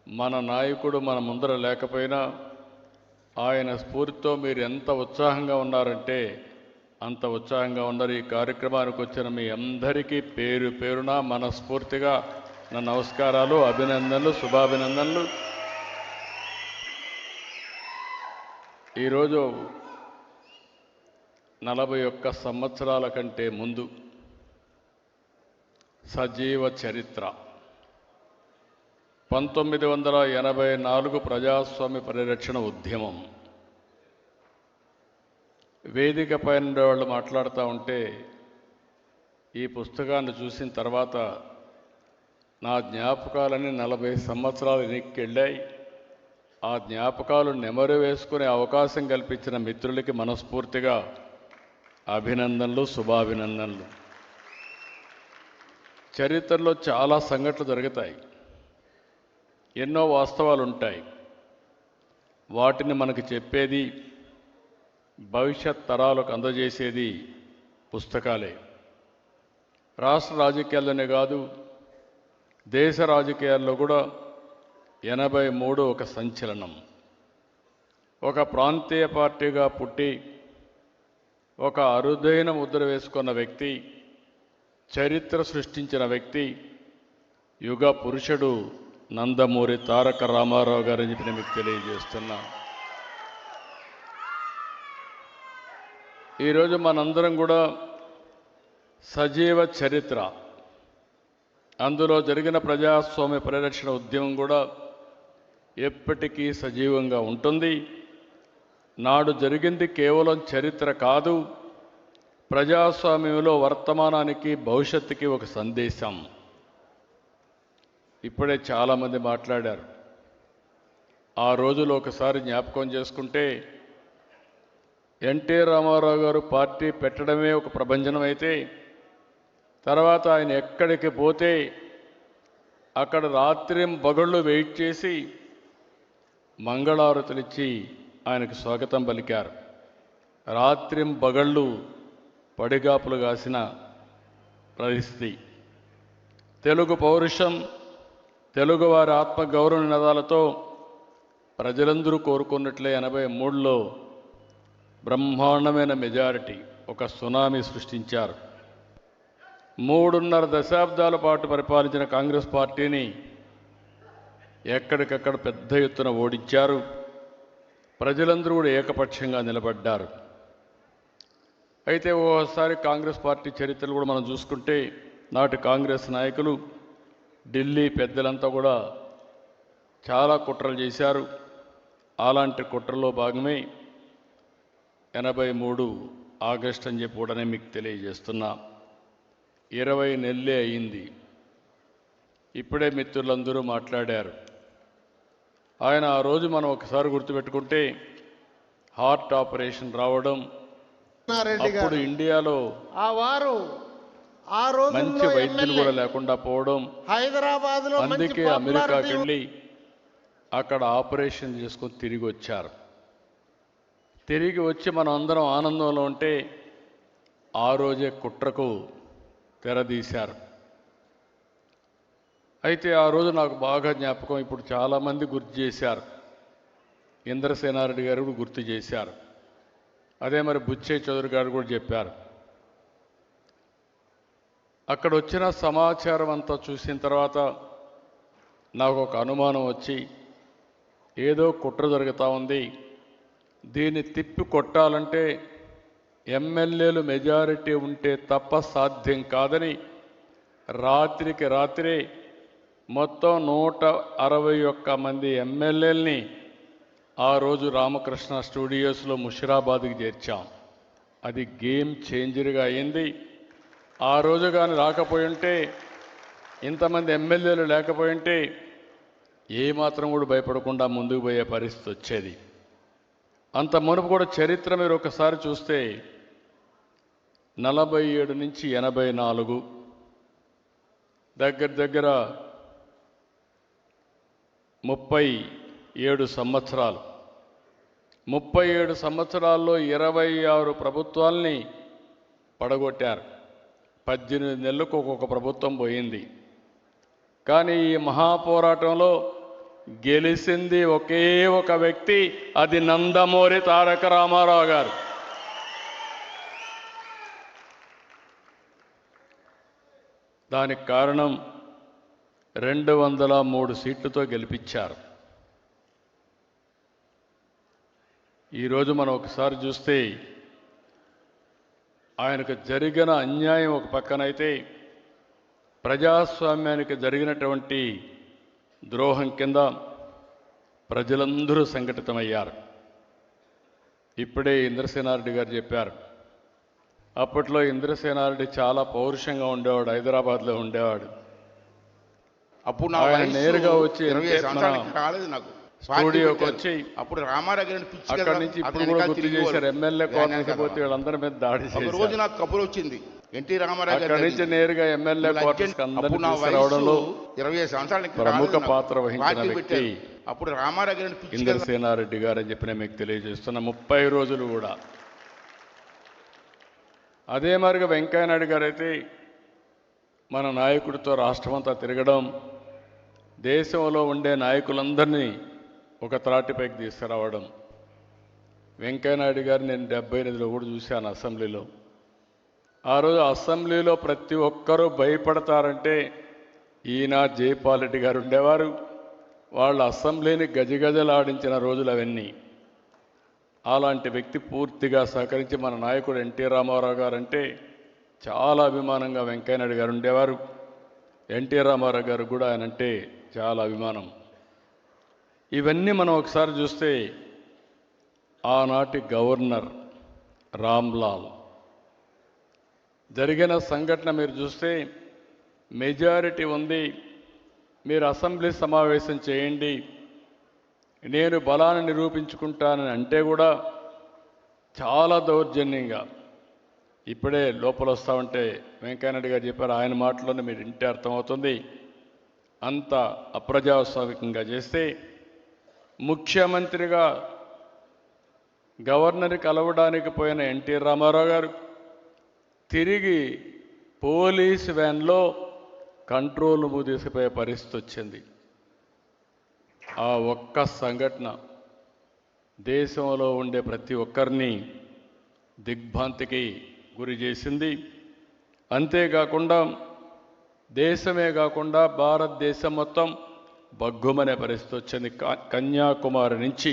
మన నాయకుడు మన ముందర లేకపోయినా ఆయన స్ఫూర్తితో మీరు ఎంత ఉత్సాహంగా ఉన్నారంటే అంత ఉత్సాహంగా ఉన్నారు. ఈ కార్యక్రమానికి వచ్చిన మీ అందరికీ పేరు పేరున మనస్ఫూర్తిగా నా నమస్కారాలు, అభినందనలు, శుభాభినందనలు. ఈరోజు 41 సంవత్సరాల కంటే ముందు సజీవ చరిత్ర 1984 ప్రజాస్వామ్య పరిరక్షణ ఉద్యమం. వేదిక పైన వాళ్ళు మాట్లాడుతూ ఉంటే ఈ పుస్తకాన్ని చూసిన తర్వాత నా జ్ఞాపకాలన్నీ 40 సంవత్సరాలు వెనక్కెళ్ళాయి. ఆ జ్ఞాపకాలు నెమరు వేసుకునే అవకాశం కల్పించిన మిత్రులకి మనస్ఫూర్తిగా అభినందనలు, శుభాభినందనలు. చరిత్రలో చాలా సంఘటనలు జరుగుతాయి, ఎన్నో వాస్తవాలు ఉంటాయి. వాటిని మనకు చెప్పేది, భవిష్యత్ తరాలకు అందజేసేది పుస్తకాలే. రాష్ట్ర రాజకీయాల్లోనే కాదు, దేశ రాజకీయాల్లో కూడా 83 ఒక సంచలనం. ఒక ప్రాంతీయ పార్టీగా పుట్టి ఒక అరుదైన ముద్ర వేసుకున్న వ్యక్తి, చరిత్ర సృష్టించిన వ్యక్తి, యుగ పురుషుడు నందమూరి తారక రామారావు గారని చెప్పి మీకు తెలియజేస్తున్నా. ఈరోజు మనందరం కూడా సజీవ చరిత్ర, అందులో జరిగిన ప్రజాస్వామ్య పరిరక్షణ ఉద్యమం కూడా ఎప్పటికీ సజీవంగా ఉంటుంది. నాడు జరిగింది కేవలం చరిత్ర కాదు, ప్రజాస్వామ్యంలో వర్తమానానికి భవిష్యత్తుకి ఒక సందేశం. ఇప్పుడే చాలామంది మాట్లాడారు. ఆ రోజులు ఒకసారి జ్ఞాపకం చేసుకుంటే ఎన్టీ రామారావు గారు పార్టీ పెట్టడమే ఒక ప్రభంజనం అయితే, తర్వాత ఆయన ఎక్కడికి పోతే అక్కడ రాత్రింబగళ్ళు వెయిట్ చేసి మంగళారతులిచ్చి ఆయనకు స్వాగతం పలికారు. రాత్రింబగళ్ళు పడిగాపులు కాసిన పరిస్థితి. తెలుగు పౌరుషం, తెలుగువారి ఆత్మగౌరవ నినాదాలతో ప్రజలందరూ కోరుకున్నట్లే 83లో బ్రహ్మాండమైన మెజారిటీ, ఒక సునామీ సృష్టించారు. 3.5 దశాబ్దాల పాటు పరిపాలించిన కాంగ్రెస్ పార్టీని ఎక్కడికక్కడ పెద్ద ఎత్తున ఓడించారు. ప్రజలందరూ కూడా ఏకపక్షంగా నిలబడ్డారు. అయితే ఓసారి కాంగ్రెస్ పార్టీ చరిత్రలు కూడా మనం చూసుకుంటే, నాటి కాంగ్రెస్ నాయకులు, ఢిల్లీ పెద్దలంతా కూడా చాలా కుట్రలు చేశారు. అలాంటి కుట్రలో భాగమే 83 ఆగస్టు అని చెప్పి కూడా మీకు తెలియజేస్తున్నా. 20 నెలలే అయింది. ఇప్పుడే మిత్రులందరూ మాట్లాడారు. ఆయన ఆ రోజు మనం ఒకసారి గుర్తుపెట్టుకుంటే హార్ట్ ఆపరేషన్ రావడం, అప్పుడు ఇండియాలో మంచి వైద్యులు కూడా లేకుండా పోవడం, హైదరాబాద్లో అందుకే అమెరికాకి వెళ్ళి అక్కడ ఆపరేషన్ చేసుకొని తిరిగి వచ్చారు. తిరిగి వచ్చి మనం అందరం ఆనందంలో ఉంటే ఆ రోజే కుట్రకు తెరదీశారు. అయితే ఆ రోజు నాకు బాగా జ్ఞాపకం, ఇప్పుడు చాలామంది గుర్తు చేశారు. ఇంద్రసేనారెడ్డి గారు కూడా గుర్తు చేశారు. అదే మరి బుచ్చయ్య చౌదరి గారు కూడా చెప్పారు. అక్కడ వచ్చిన సమాచారం అంతా చూసిన తర్వాత నాకు ఒక అనుమానం వచ్చి, ఏదో కుట్ర జరుగుతూ ఉంది, దీన్ని తిప్పి కొట్టాలంటే ఎమ్మెల్యేలు మెజారిటీ ఉంటే తప్ప సాధ్యం కాదని రాత్రికి రాత్రే మొత్తం 161 మంది ఎమ్మెల్యేలని ఆ రోజు రామకృష్ణ స్టూడియోస్లో ముషిరాబాద్కి చేర్చాం. అది గేమ్ చేంజర్గా అయింది. ఆ రోజు కానీ రాకపోయి ఉంటే, ఇంతమంది ఎమ్మెల్యేలు లేకపోయి ఉంటే ఏమాత్రం కూడా భయపడకుండా ముందుకు పోయే పరిస్థితి వచ్చేది. అంత మునుపు కూడా చరిత్ర మీరు ఒకసారి చూస్తే 47 నుంచి 84 దగ్గర 37 సంవత్సరాలు. 37 సంవత్సరాల్లో 26 ప్రభుత్వాల్ని పడగొట్టారు. 18 నెలలకు ఒక్కొక్క ప్రభుత్వం పోయింది. కానీ ఈ మహాపోరాటంలో గెలిచింది ఒకే ఒక వ్యక్తి, అది నందమూరి తారక రామారావు గారు. దానికి కారణం 203 సీట్లతో గెలిపించారు. ఈరోజు మనం ఒకసారి చూస్తే ఆయనకు జరిగిన అన్యాయం ఒక పక్కనైతే, ప్రజాస్వామ్యానికి జరిగినటువంటి ద్రోహం కింద ప్రజలందరూ సంఘటితమయ్యారు. ఇప్పుడే ఇంద్రసేనారెడ్డి గారు చెప్పారు, అప్పట్లో ఇంద్రసేనారెడ్డి చాలా పౌరుషంగా ఉండేవాడు, హైదరాబాద్లో ఉండేవాడు. అప్పుడు నేరుగా వచ్చి నాకు స్టూడియోకి వచ్చి అప్పుడు రామారావు అక్కడి నుంచి ఇప్పుడు కూడా గుర్తు చేశారు, ఎమ్మెల్యే క్వార్టర్స్ పోతే వీళ్ళందరి మీద దాడి చేశారు. రోజు నాకు కబురు వచ్చింది, ఎన్టీ రామారావు అక్కడి నుంచి నేరుగా ఎమ్మెల్యే క్వార్టర్స్ అందరినీ తీసుకురావడంలో 20 సంవత్సరాలకి ప్రముఖ పాత్ర వహించిన వ్యక్తి అప్పుడు రామారావు ఇంద్రసేనారెడ్డి గారు అని చెప్పి మీకు తెలియజేస్తున్న 30 రోజులు కూడా. అదే మరిగా వెంకయ్యనాయుడు గారు అయితే మన నాయకుడితో రాష్ట్రమంతా తిరగడం, దేశంలో ఉండే నాయకులందరినీ ఒక త్రాటిపైకి తీసుకురావడం. వెంకయ్యనాయుడు గారు నేను 78లో కూడా చూశాను అసెంబ్లీలో. ఆ రోజు అసెంబ్లీలో ప్రతి ఒక్కరూ భయపడతారంటే ఈయన జైపాల్ రెడ్డి గారు ఉండేవారు. వాళ్ళ అసెంబ్లీని గజగజలాడించిన రోజులు అవన్నీ. అలాంటి వ్యక్తి పూర్తిగా సహకరించి మన నాయకుడు ఎన్టీ రామారావు గారు అంటే చాలా అభిమానంగా వెంకయ్యనాయుడు గారు ఉండేవారు. ఎన్టీ రామారావు గారు కూడా ఆయన అంటే చాలా అభిమానం. ఇవన్నీ మనం ఒకసారి చూస్తే ఆనాటి గవర్నర్ రామ్లాల్ జరిగిన సంఘటన మీరు చూస్తే మెజారిటీ ఉంది, మీరు అసెంబ్లీ సమావేశం చేయండి, నేను బలాన్ని నిరూపించుకుంటానని అంటే కూడా చాలా దౌర్జన్యంగా, ఇప్పుడే లోపల వస్తామంటే వెంకయ్యనాయుడు గారు చెప్పారు, ఆయన మాటలోనే మీరు ఇంటే అర్థమవుతుంది, అంత అప్రజాస్వామికంగా చేస్తే ముఖ్యమంత్రిగా గవర్నర్ని కలవడానికి పోయిన ఎన్టీ రామారావు గారు తిరిగి పోలీసు వ్యాన్లో కంట్రోల్ తీసుకుపోయే పరిస్థితి వచ్చింది. ఆ ఒక్క సంఘటన దేశంలో ఉండే ప్రతి ఒక్కరిని దిగ్భ్రాంతికి గురి చేసింది. అంతేకాకుండా దేశమే కాకుండా భారతదేశం మొత్తం బగ్గుమనే పరిస్థితి వచ్చింది. కన్యాకుమారి నుంచి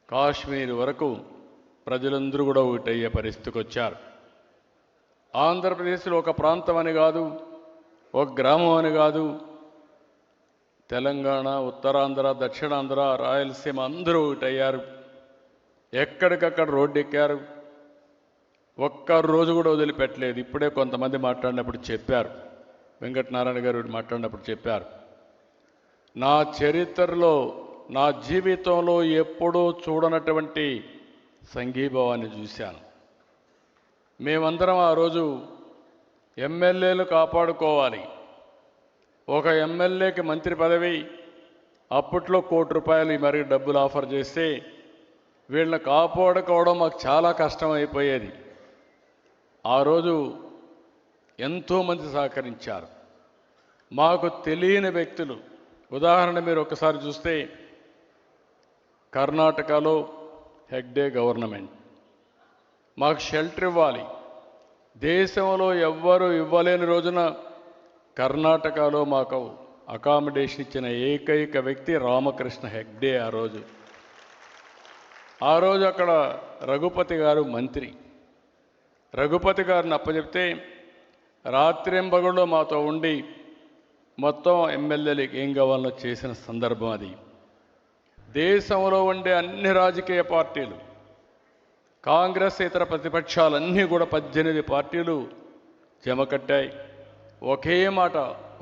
కాశ్మీర్ వరకు ప్రజలందరూ కూడా ఒకటయ్యే పరిస్థితికి వచ్చారు. ఆంధ్రప్రదేశ్లో ఒక ప్రాంతం అని కాదు, ఒక గ్రామం అని కాదు, తెలంగాణ, ఉత్తరాంధ్ర, దక్షిణాంధ్ర, రాయలసీమ అందరూ ఒకటయ్యారు. ఎక్కడికక్కడ రోడ్డు ఎక్కారు. ఒక్క రోజు కూడా వదిలిపెట్టలేదు. ఇప్పుడే కొంతమంది మాట్లాడినప్పుడు చెప్పారు, వెంకటనారాయణ గారు మాట్లాడినప్పుడు చెప్పారు, నా చరిత్రలో నా జీవితంలో ఎప్పుడూ చూడనటువంటి సంఘీభావాన్ని చూశాను. మేమందరం ఆ రోజు ఎమ్మెల్యేలు కాపాడుకోవాలి, ఒక ఎమ్మెల్యేకి మంత్రి పదవి అప్పట్లో ₹1 మరి డబ్బులు ఆఫర్ చేస్తే వీళ్ళని కాపాడుకోవడం మాకు చాలా కష్టమైపోయేది. ఆ రోజు ఎంతోమంది సహకరించారు. మాకు తెలియని వ్యక్తులు, ఉదాహరణ మీరు ఒకసారి చూస్తే కర్ణాటకలో హెగ్డే గవర్నమెంట్ మాకు షెల్టర్ ఇవ్వాలి, దేశంలో ఎవ్వరూ ఇవ్వలేని రోజున కర్ణాటకలో మాకు అకామిడేషన్ ఇచ్చిన ఏకైక వ్యక్తి రామకృష్ణ హెగ్డే. ఆ రోజు అక్కడ రఘుపతి గారు మంత్రి. రఘుపతి గారిని అప్పచెప్తే రాత్రింబగళ్ళు మాతో ఉండి మొత్తం ఎమ్మెల్యేలకు ఏం కావాలో చేసిన సందర్భం అది. దేశంలో ఉండే అన్ని రాజకీయ పార్టీలు, కాంగ్రెస్ ఇతర ప్రతిపక్షాలన్నీ కూడా 18 పార్టీలు జమకట్టాయి. ఒకే మాట,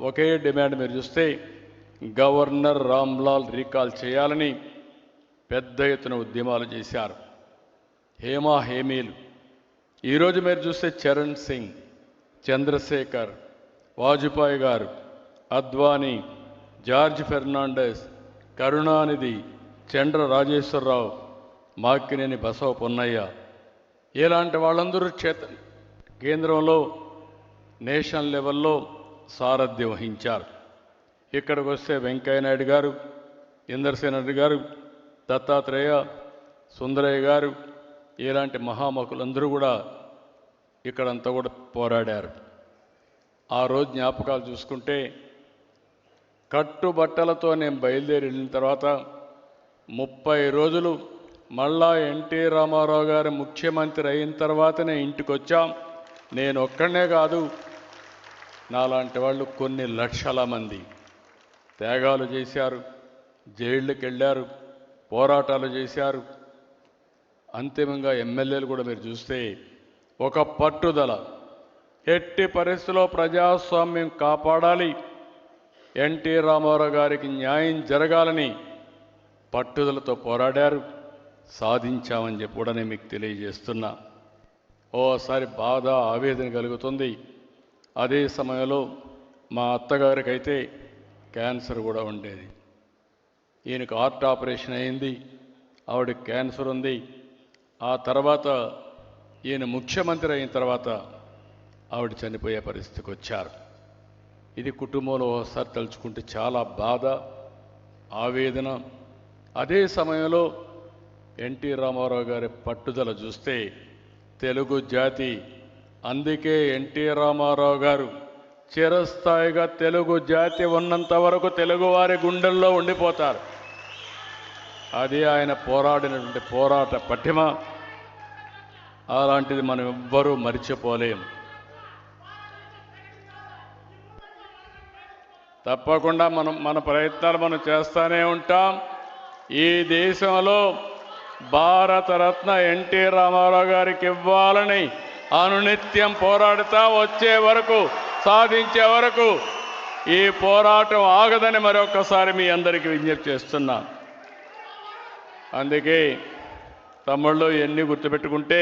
ఒకే డిమాండ్. మీరు చూస్తే గవర్నర్ రామ్లాల్ రీకాల్ చేయాలని పెద్ద ఎత్తున ఉద్యమాలు చేశారు. హేమీలు. ఈరోజు మీరు చూస్తే చరణ్ సింగ్, చంద్రశేఖర్, వాజ్పేయి గారు, అద్వానీ, జార్జ్ ఫెర్నాండెస్, కరుణానిధి, చండ్ర రాజేశ్వరరావు, మాక్కినేని బసవ పొన్నయ్య, ఇలాంటి వాళ్ళందరూ కేంద్రంలో నేషనల్ లెవెల్లో సారథ్యం వహించారు. ఇక్కడికి వస్తే వెంకయ్య నాయుడు గారు, ఇందర్సేన్ రెడ్డి గారు, దత్తాత్రేయ, సుందరయ్య గారు, ఇలాంటి మహామకులందరూ కూడా ఇక్కడంతా కూడా పోరాడారు. ఆ రోజు జ్ఞాపకాలు చూసుకుంటే కట్టుబట్టలతో నేను బయలుదేరి వెళ్ళిన తర్వాత 30 రోజులు మళ్ళా ఎన్టీ రామారావు గారు ముఖ్యమంత్రి అయిన తర్వాతనే ఇంటికి వచ్చాం. నేను ఒక్కడనే కాదు, నాలాంటి వాళ్ళు కొన్ని లక్షల మంది త్యాగాలు చేశారు, జైళ్ళకి వెళ్ళారు, పోరాటాలు చేశారు. అంతిమంగా ఎమ్మెల్యేలు కూడా మీరు చూస్తే ఒక పట్టుదల, ఎట్టి పరిస్థితుల్లో ప్రజాస్వామ్యం కాపాడాలి, ఎన్టీ రామారావు గారికి న్యాయం జరగాలని పట్టుదలతో పోరాడారు. సాధించామని చెప్పి కూడా నేను మీకు తెలియజేస్తున్నా. ఓసారి బాధ, ఆవేదన కలుగుతుంది. అదే సమయంలో మా అత్తగారికైతే క్యాన్సర్ కూడా ఉండేది. ఈయనకు హార్ట్ ఆపరేషన్ అయింది, ఆవిడకి క్యాన్సర్ ఉంది. ఆ తర్వాత ఈయన ముఖ్యమంత్రి అయిన తర్వాత ఆవిడ చనిపోయే పరిస్థితికి వచ్చారు. ఇది కుటుంబంలో ఒకసారి తలుచుకుంటే చాలా బాధ, ఆవేదన. అదే సమయంలో ఎన్టీ రామారావు గారి పట్టుదల చూస్తే తెలుగు జాతి, అందుకే ఎన్టీ రామారావు గారు చిరస్థాయిగా తెలుగు జాతి ఉన్నంత వరకు తెలుగువారి గుండెల్లో ఉండిపోతారు. అది ఆయన పోరాడినటువంటి పోరాట పటిమ. అలాంటిది మనం ఎవ్వరూ మర్చిపోలేం. తప్పకుండా మన ప్రయత్నాలు మనం చేస్తూనే ఉంటాం. ఈ దేశంలో భారతరత్న ఎన్టీ రామారావు గారికి ఇవ్వాలని అనునిత్యం పోరాడుతా వచ్చే వరకు, సాధించే వరకు ఈ పోరాటం ఆగదని మరొకసారి మీ అందరికీ విజ్ఞప్తి చేస్తున్నా. అందుకే తమ్ముళ్ళు ఎన్ని గుర్తుపెట్టుకుంటే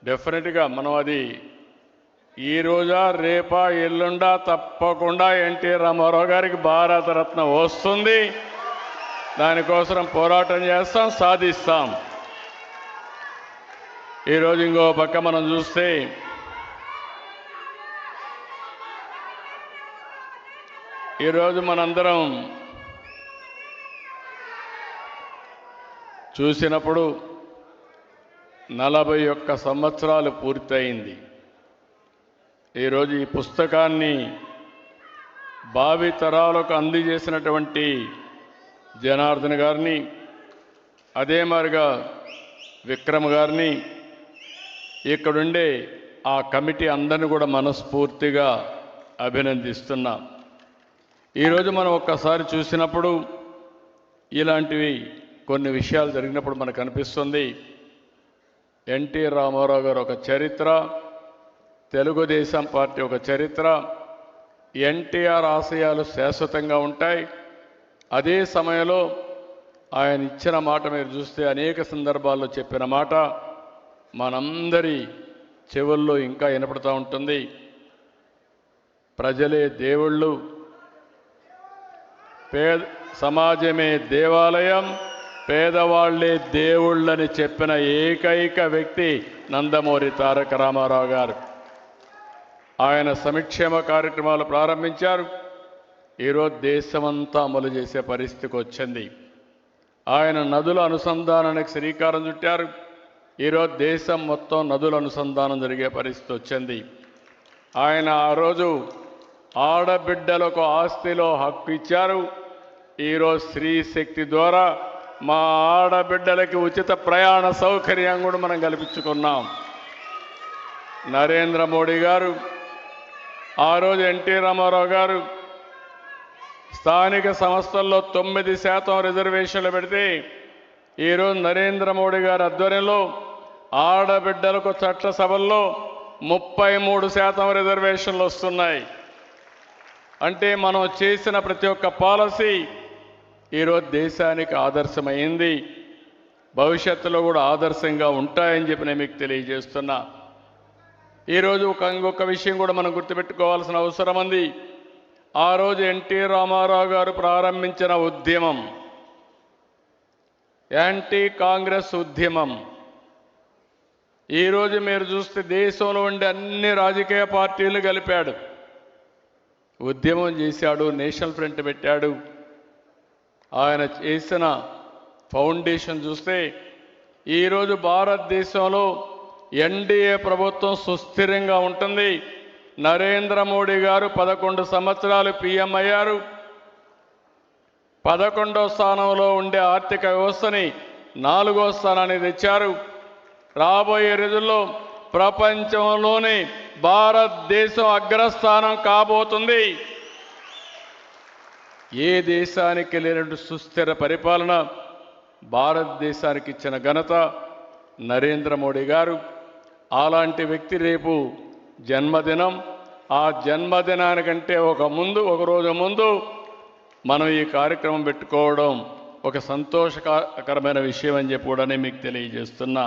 డెఫినెట్గా మనం అది ఈ రోజా రేపా ఎల్లుండా తప్పకుండా ఎన్టీ రామారావు గారికి భారతరత్న వస్తుంది. దానికోసం పోరాటం చేస్తాం, సాధిస్తాం. ఈరోజు ఇంకో పక్క మనం చూస్తే ఈరోజు మనందరం చూసినప్పుడు 41 సంవత్సరాలు పూర్తయింది. ఈరోజు ఈ పుస్తకాన్ని భావితరాలకు అందజేసినటువంటి జనార్దన్ గారిని, అదే మాదిరిగా విక్రమ్ గారిని, ఇక్కడుండే ఆ కమిటీ అందరిని కూడా మనస్ఫూర్తిగా అభినందిస్తున్నాం. ఈరోజు మనం ఒక్కసారి చూసినప్పుడు ఇలాంటివి కొన్ని విషయాలు జరిగినప్పుడు మనకు అనిపిస్తుంది ఎన్టీ రామారావు గారు ఒక చరిత్ర, తెలుగుదేశం పార్టీ ఒక చరిత్ర. ఎన్టీఆర్ ఆశయాలు శాశ్వతంగా ఉంటాయి. అదే సమయంలో ఆయన ఇచ్చిన మాట మీరు చూస్తే అనేక సందర్భాల్లో చెప్పిన మాట మనందరి చెవుల్లో ఇంకా వినపడుతూ ఉంటుంది. ప్రజలే దేవుళ్ళు, సమాజమే దేవాలయం, పేదవాళ్లే దేవుళ్ళని చెప్పిన ఏకైక వ్యక్తి నందమూరి తారక రామారావు గారు. ఆయన సంక్షేమ కార్యక్రమాలు ప్రారంభించారు. ఈరోజు దేశమంతా అమలు చేసే పరిస్థితికి వచ్చింది. ఆయన నదుల అనుసంధానానికి శ్రీకారం చుట్టారు. ఈరోజు దేశం మొత్తం నదుల అనుసంధానం జరిగే పరిస్థితి వచ్చింది. ఆయన ఆ రోజు ఆడబిడ్డలకు ఆస్తిలో హక్కు ఇచ్చారు. ఈరోజు స్త్రీ శక్తి ద్వారా మా ఆడబిడ్డలకి ఉచిత ప్రయాణ సౌకర్యం కూడా మనం కల్పించుకున్నాం. నరేంద్ర మోడీ గారు, ఆ రోజు ఎన్టీ రామారావు గారు స్థానిక సంస్థల్లో 9% రిజర్వేషన్లు పెడితే ఈరోజు నరేంద్ర మోడీ గారి ఆధ్వర్యంలో ఆడబిడ్డలకు చట్టసభల్లో 33% రిజర్వేషన్లు వస్తున్నాయి. అంటే మనం చేసిన ప్రతి ఒక్క పాలసీ ఈరోజు దేశానికి ఆదర్శమైంది. భవిష్యత్తులో కూడా ఆదర్శంగా ఉంటాయని చెప్పి నేను మీకు తెలియజేస్తున్నా. ఈరోజు ఇంకొక విషయం కూడా మనం గుర్తుపెట్టుకోవాల్సిన అవసరం ఉంది. ఆ రోజు ఎన్టీ రామారావు గారు ప్రారంభించిన ఉద్యమం యాంటీ కాంగ్రెస్ ఉద్యమం. ఈరోజు మీరు చూస్తే దేశంలో ఉండే అన్ని రాజకీయ పార్టీలు కలిపాడు. ఉద్యమం చేశాడు, నేషనల్ ఫ్రంట్ పెట్టాడు. ఆయన చేసిన ఫౌండేషన్ చూస్తే ఈరోజు భారతదేశంలో ఎన్డీఏ ప్రభుత్వం సుస్థిరంగా ఉంటుంది. నరేంద్ర మోడీ గారు 11 సంవత్సరాలు పీఎం అయ్యారు. 11వ స్థానంలో ఉండే ఆర్థిక వ్యవస్థని 4వ స్థానానికి తెచ్చారు. రాబోయే రోజుల్లో ప్రపంచంలోనే భారతదేశం అగ్రస్థానం కాబోతుంది. ఏ దేశానికి లేనటువంటి సుస్థిర పరిపాలన భారతదేశానికి ఇచ్చిన ఘనత నరేంద్ర మోడీ గారు. అలాంటి వ్యక్తి రేపు జన్మదినం. ఆ జన్మదినానికంటే ఒక రోజు ముందు మనం ఈ కార్యక్రమం పెట్టుకోవడం ఒక సంతోషకరమైన విషయం అని చెప్పి కూడా మీకు తెలియజేస్తున్నా.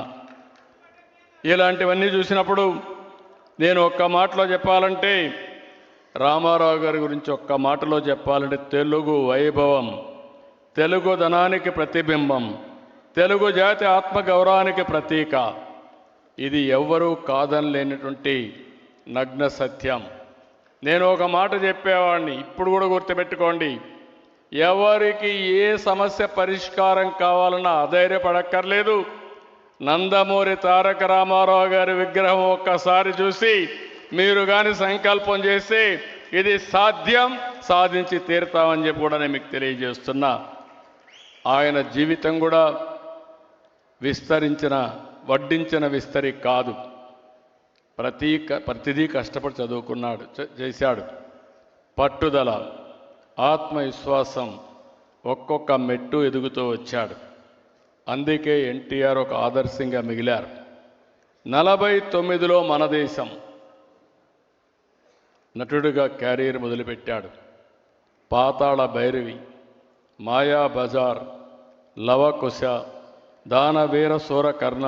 ఇలాంటివన్నీ చూసినప్పుడు నేను ఒక్క మాటలో చెప్పాలంటే, రామారావు గారి గురించి ఒక్క మాటలో చెప్పాలంటే, తెలుగు వైభవం, తెలుగుదనానికి ప్రతిబింబం, తెలుగు జాతి ఆత్మగౌరవానికి ప్రతీక. ఇది ఎవ్వరూ కాదనలేనటువంటి నగ్న సత్యం. నేను ఒక మాట చెప్పేవాడిని, ఇప్పుడు కూడా గుర్తుపెట్టుకోండి. ఎవరికి ఏ సమస్య పరిష్కారం కావాలన్నా అధైర్యపడక్కర్లేదు. నందమూరి తారక రామారావు గారి విగ్రహం ఒక్కసారి చూసి మీరు కానీ సంకల్పం చేసి ఇది సాధ్యం, సాధించి తీరుతామని చెప్పి కూడా నేను మీకు తెలియజేస్తున్నా. ఆయన జీవితం కూడా వడ్డించిన విస్తరి కాదు. ప్రతిదీ కష్టపడి చదువుకున్నాడు, చేశాడు. పట్టుదల, ఆత్మవిశ్వాసం, ఒక్కొక్క మెట్టు ఎదుగుతూ వచ్చాడు. అందుకే ఎన్టీఆర్ ఒక ఆదర్శంగా మిగిలారు. 49లో మన దేశం నటుడిగా క్యారియర్ మొదలుపెట్టాడు. పాతాళ భైరవి, మాయా బజార్, లవకుశ, దానవీర సూరకర్ణ,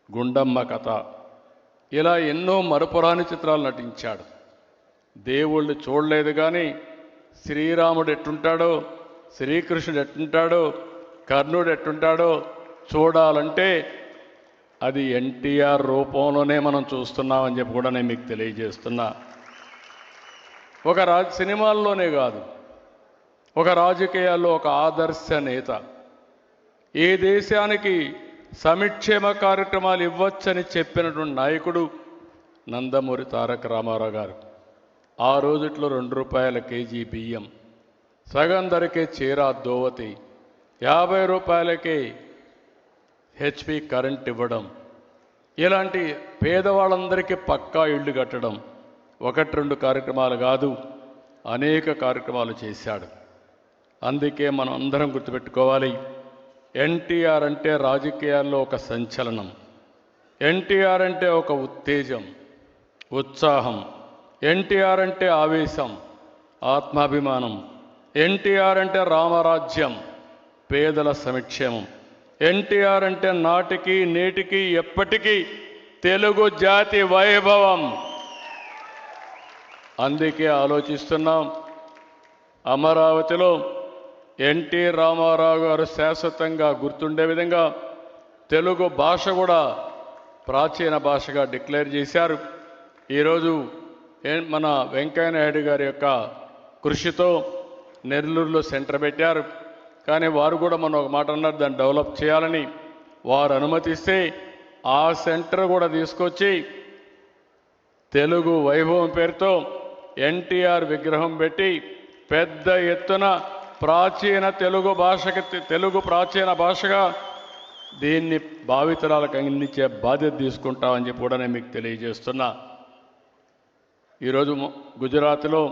గుండమ్మ కథ, ఇలా ఎన్నో మరుపురాని చిత్రాలు నటించాడు. దేవుళ్ళు చూడలేదు కానీ శ్రీరాముడు ఎట్టుంటాడో, శ్రీకృష్ణుడు ఎట్టుంటాడో, కర్ణుడు ఎట్టుంటాడో చూడాలంటే అది ఎన్టీఆర్ రూపంలోనే మనం చూస్తున్నామని చెప్పి కూడా నేను మీకు తెలియజేస్తున్నా. సినిమాల్లోనే కాదు, ఒక రాజకీయాల్లో ఒక ఆదర్శ నేత. ఏ దేశానికి సంక్షేమ కార్యక్రమాలు ఇవ్వచ్చని చెప్పినటువంటి నాయకుడు నందమూరి తారక రామారావు గారు. ఆ రోజుట్లో 2 రూపాయల కేజీ బియ్యం, సగం ధరకే చీర దోవతి, 50 రూపాయలకే హెచ్పి కరెంట్ ఇవ్వడం, ఇలాంటి పేదవాళ్ళందరికీ పక్కా ఇళ్ళు కట్టడం 1-2 కార్యక్రమాలు కాదు, అనేక కార్యక్రమాలు చేశాడు. అందుకే మనం అందరం గుర్తుపెట్టుకోవాలి, ఎన్టీఆర్ అంటే రాజకీయాల్లో ఒక సంచలనం. ఎన్టీఆర్ అంటే ఒక ఉత్తేజం, ఉత్సాహం. ఎన్టీఆర్ అంటే ఆవేశం, ఆత్మాభిమానం. ఎన్టీఆర్ అంటే రామరాజ్యం, పేదల సంక్షేమం. ఎన్టీఆర్ అంటే నాటికి నేటికి ఎప్పటికీ తెలుగు జాతి వైభవం. అందుకే ఆలోచిస్తున్నాం, అమరావతిలో ఎన్టీ రామారావు గారు శాశ్వతంగా గుర్తుండే విధంగా తెలుగు భాష కూడా ప్రాచీన భాషగా డిక్లేర్ చేశారు. ఈరోజు మన వెంకయ్య నాయుడు గారి యొక్క కృషితో నెల్లూరులో సెంటర్ పెట్టారు. కానీ వారు కూడా మనం ఒక మాట అన్నారు, దాన్ని డెవలప్ చేయాలని. వారు అనుమతిస్తే ఆ సెంటర్ కూడా తీసుకొచ్చి తెలుగు వైభవం పేరుతో ఎన్టీఆర్ విగ్రహం పెట్టి పెద్ద ఎత్తున ప్రాచీన తెలుగు ప్రాచీన భాషగా దీన్ని భావితరాలకు అందించే బాధ్యత తీసుకుంటామని చెప్పి కూడా నేను మీకు తెలియజేస్తున్నా. ఈరోజు గుజరాత్లో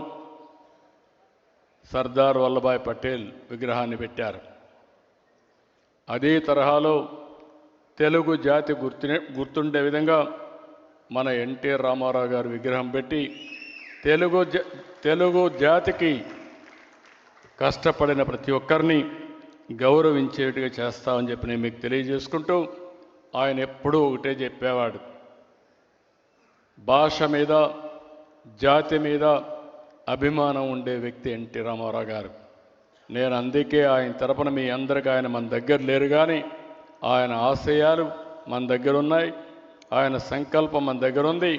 సర్దార్ వల్లభాయ్ పటేల్ విగ్రహాన్ని పెట్టారు. అదే తరహాలో తెలుగు జాతి గుర్తుండే విధంగా మన ఎన్టీ రామారావు గారు విగ్రహం పెట్టి తెలుగు జాతికి కష్టపడిన ప్రతి ఒక్కరిని గౌరవించేట్టుగా చేస్తామని చెప్పి నేను మీకు తెలియజేసుకుంటూ, ఆయన ఎప్పుడూ ఒకటే చెప్పేవాడు, భాష మీద జాతి మీద అభిమానం ఉండే వ్యక్తి ఎన్టీ రామారావు గారు. నేను అందుకే ఆయన తరపున మీ అందరికీ, ఆయన మన దగ్గర లేరు కానీ ఆయన ఆశయాలు మన దగ్గర ఉన్నాయి, ఆయన సంకల్పం మన దగ్గర ఉంది.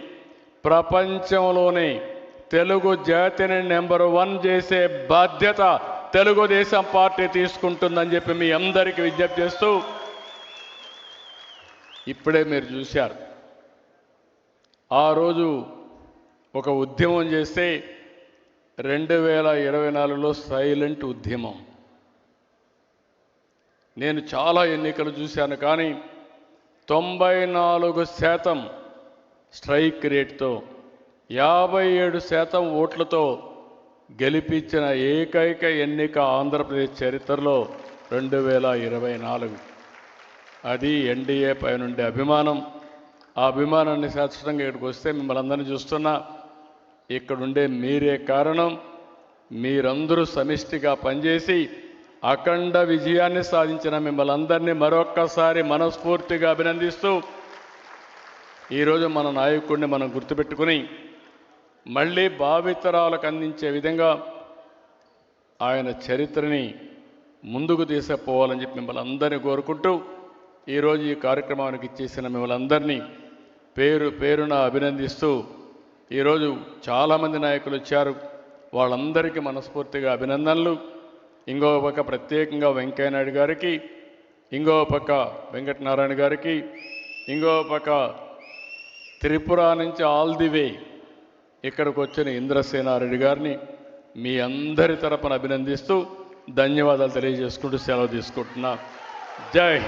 ప్రపంచంలోనే తెలుగు జాతిని నెంబర్ 1 చేసే బాధ్యత తెలుగుదేశం పార్టీ తీసుకుంటుందని చెప్పి మీ అందరికీ విజ్ఞప్తి చేస్తూ, ఇప్పుడే మీరు చూశారు, ఆ రోజు ఒక ఉద్యమం చేస్తే 2024లో సైలెంట్ ఉద్యమం. నేను చాలా ఎన్నికలు చూశాను, కానీ 94% స్ట్రైక్ రేట్తో 57% ఓట్లతో గెలిపించిన ఏకైక ఎన్నిక ఆంధ్రప్రదేశ్ చరిత్రలో 2024. అది ఎన్డీఏ పై నుండి అభిమానం. ఆ అభిమానాన్ని శాశ్వతంగా ఇక్కడికి వస్తే మిమ్మల్ని అందరినీ చూస్తున్నా, ఇక్కడుండే మీరే కారణం. మీరందరూ సమిష్టిగా పనిచేసి అఖండ విజయాన్ని సాధించిన మిమ్మల్ని అందరినీ మరొక్కసారి మనస్ఫూర్తిగా అభినందిస్తూ, ఈరోజు మన నాయకుడిని మనం గుర్తుపెట్టుకుని మళ్ళీ భావితరాలకు అందించే విధంగా ఆయన చరిత్రని ముందుకు తీసుకుపోవాలని చెప్పి మిమ్మల్ని అందరినీ కోరుకుంటూ, ఈరోజు ఈ కార్యక్రమానికి ఇచ్చేసిన మిమ్మల్ని అందరినీ పేరు పేరున అభినందిస్తూ, ఈరోజు చాలామంది నాయకులు వచ్చారు, వాళ్ళందరికీ మనస్ఫూర్తిగా అభినందనలు. ఇంకో పక్క ప్రత్యేకంగా వెంకయ్యనాయుడు గారికి, ఇంకో పక్క వెంకటనారాయణ గారికి, ఇంకో పక్క త్రిపుర నుంచి ఆల్ ది వే ఇక్కడికి వచ్చిన ఇంద్రసేనారెడ్డి గారిని మీ అందరి తరపున అభినందిస్తూ ధన్యవాదాలు తెలియజేసుకుంటూ సెలవు తీసుకుంటున్నా. జై